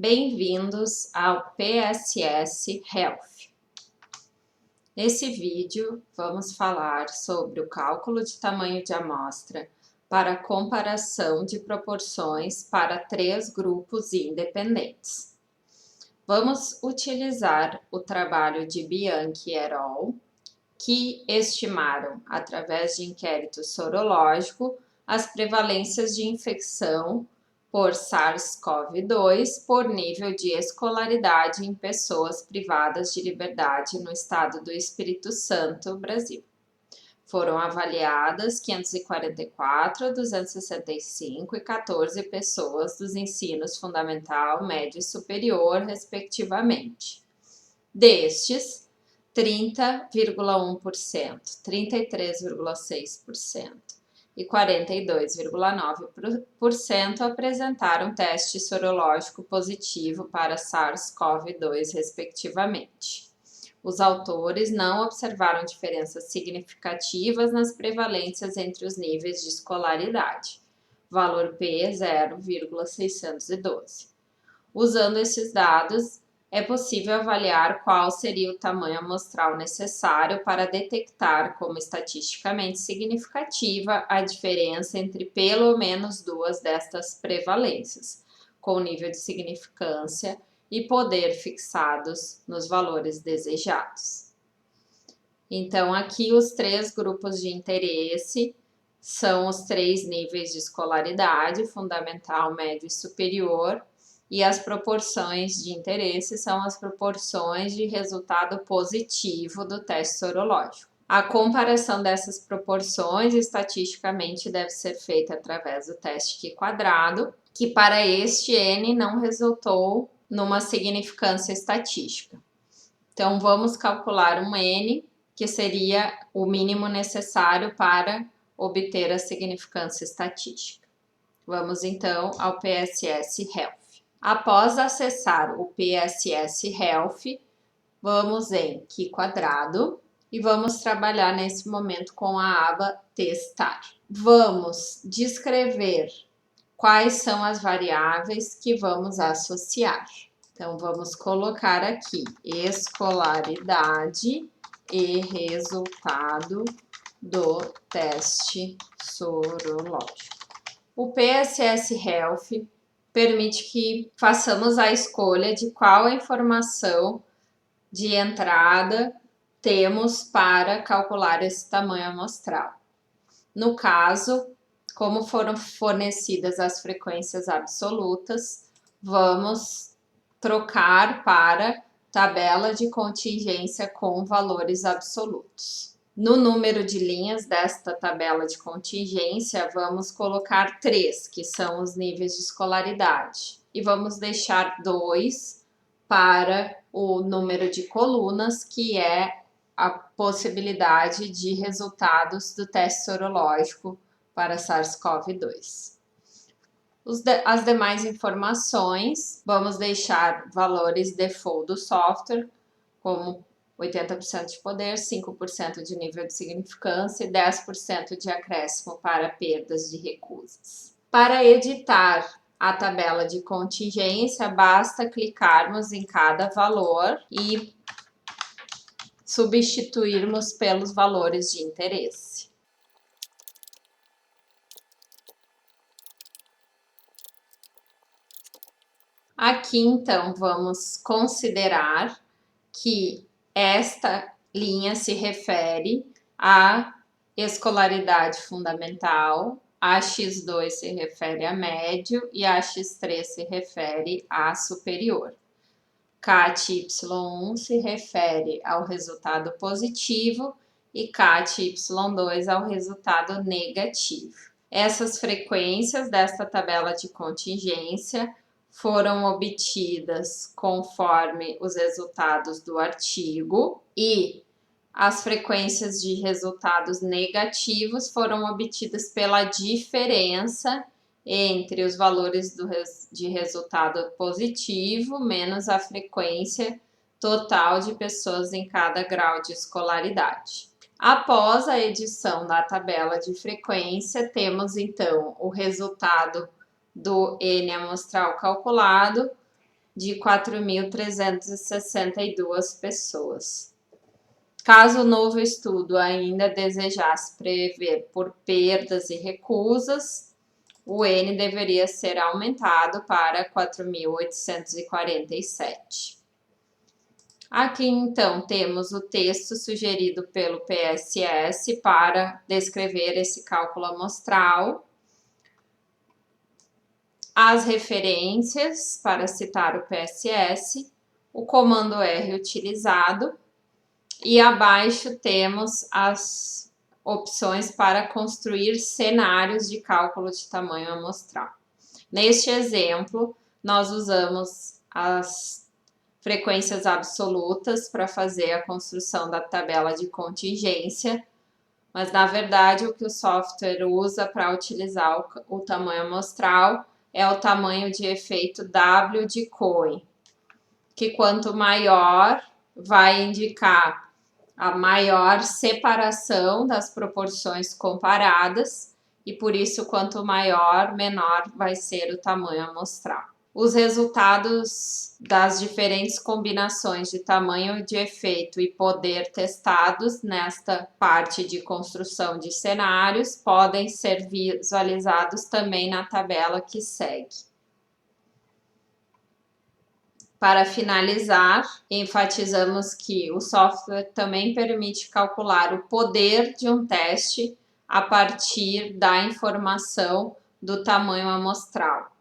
Bem-vindos ao PSS Health. Nesse vídeo, vamos falar sobre o cálculo de tamanho de amostra para comparação de proporções para 3 grupos independentes. Vamos utilizar o trabalho de Bianchi et al., que estimaram, através de inquérito sorológico, as prevalências de infecção por SARS-CoV-2 por nível de escolaridade em pessoas privadas de liberdade no estado do Espírito Santo, Brasil. Foram avaliadas 544, 265 e 14 pessoas dos ensinos fundamental, médio e superior, respectivamente. Destes, 30,1%, 33,6% e 42,9% apresentaram teste sorológico positivo para SARS-CoV-2, respectivamente. Os autores não observaram diferenças significativas nas prevalências entre os níveis de escolaridade. Valor P 0,612. Usando esses dados, é possível avaliar qual seria o tamanho amostral necessário para detectar como estatisticamente significativa a diferença entre pelo menos duas destas prevalências, com nível de significância e poder fixados nos valores desejados. Então, aqui os 3 grupos de interesse são os 3 níveis de escolaridade, fundamental, médio e superior, e as proporções de interesse são as proporções de resultado positivo do teste sorológico. A comparação dessas proporções estatisticamente deve ser feita através do teste Q-quadrado, que para este N não resultou numa significância estatística. Então, vamos calcular um N, que seria o mínimo necessário para obter a significância estatística. Vamos então ao PSS Health. Após acessar o PSS Health, vamos em Q-quadrado e vamos trabalhar nesse momento com a aba Testar. Vamos descrever quais são as variáveis que vamos associar. Então, vamos colocar aqui escolaridade e resultado do teste sorológico. O PSS Health permite que façamos a escolha de qual a informação de entrada temos para calcular esse tamanho amostral. No caso, como foram fornecidas as frequências absolutas, vamos trocar para tabela de contingência com valores absolutos. No número de linhas desta tabela de contingência, vamos colocar 3, que são os níveis de escolaridade, e vamos deixar 2 para o número de colunas, que é a possibilidade de resultados do teste sorológico para SARS-CoV-2. As demais informações, vamos deixar valores default do software, como 80% de poder, 5% de nível de significância e 10% de acréscimo para perdas de recusas. Para editar a tabela de contingência, basta clicarmos em cada valor e substituirmos pelos valores de interesse. Aqui, então, vamos considerar que esta linha se refere à escolaridade fundamental, a X2 se refere a médio e a X3 se refere a superior. CAT-Y1 se refere ao resultado positivo e CAT-Y2 ao resultado negativo. Essas frequências desta tabela de contingência foram obtidas conforme os resultados do artigo e as frequências de resultados negativos foram obtidas pela diferença entre os valores de resultado positivo menos a frequência total de pessoas em cada grau de escolaridade. Após a edição da tabela de frequência, temos então o resultado do N amostral calculado de 4.362 pessoas. Caso o novo estudo ainda desejasse prever por perdas e recusas, o N deveria ser aumentado para 4.847. Aqui, então, temos o texto sugerido pelo PSS para descrever esse cálculo amostral, as referências para citar o PSS, o comando R utilizado, e abaixo temos as opções para construir cenários de cálculo de tamanho amostral. Neste exemplo, nós usamos as frequências absolutas para fazer a construção da tabela de contingência, mas na verdade o que o software usa para utilizar o tamanho amostral é o tamanho de efeito W de Cohen, que quanto maior vai indicar a maior separação das proporções comparadas e por isso quanto maior, menor vai ser o tamanho amostral. Os resultados das diferentes combinações de tamanho de efeito e poder testados nesta parte de construção de cenários podem ser visualizados também na tabela que segue. Para finalizar, enfatizamos que o software também permite calcular o poder de um teste a partir da informação do tamanho amostral.